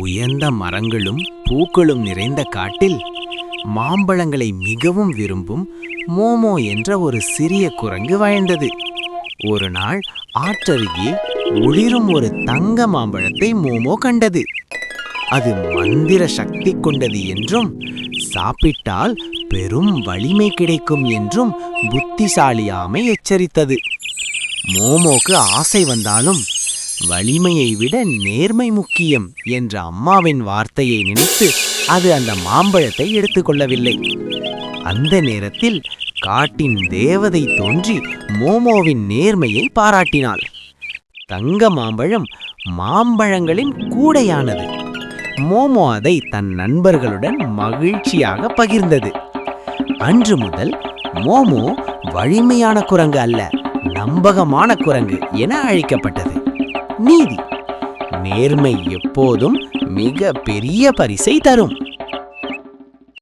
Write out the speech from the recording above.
உயர்ந்த மரங்களும் பூக்களும் நிறைந்த காட்டில் மாம்பழங்களை மிகவும் விரும்பும் மோமோ என்ற ஒரு சிறிய குரங்கு வாழ்ந்தது. ஒரு நாள் ஆற்றருகே ஒளிரும் ஒரு தங்க மாம்பழத்தை மோமோ கண்டது. அது மந்திர சக்தி கொண்டது என்றும் சாப்பிட்டால் பெரும் வலிமை கிடைக்கும் என்றும் புத்திசாலியாமை எச்சரித்தது. மோமோக்கு ஆசை வந்தாலும் வலிமையை விட நேர்மை முக்கியம் என்ற அம்மாவின் வார்த்தையை நினைத்து அது அந்த மாம்பழத்தை எடுத்துக்கொள்ளவில்லை. அந்த நேரத்தில் காட்டின் தேவதை தோன்றி மோமோவின் நேர்மையை பாராட்டினாள். தங்க மாம்பழம் மாம்பழங்களின் கூடையானது. மோமோ அதை தன் நண்பர்களுடன் மகிழ்ச்சியாக பகிர்ந்தது. அன்று முதல் மோமோ வலிமையான குரங்கு அல்ல, நம்பகமான குரங்கு என அழைக்கப்பட்டது. நீதி: நேர்மை எப்போதும் மிக பெரிய பரிசை தரும்.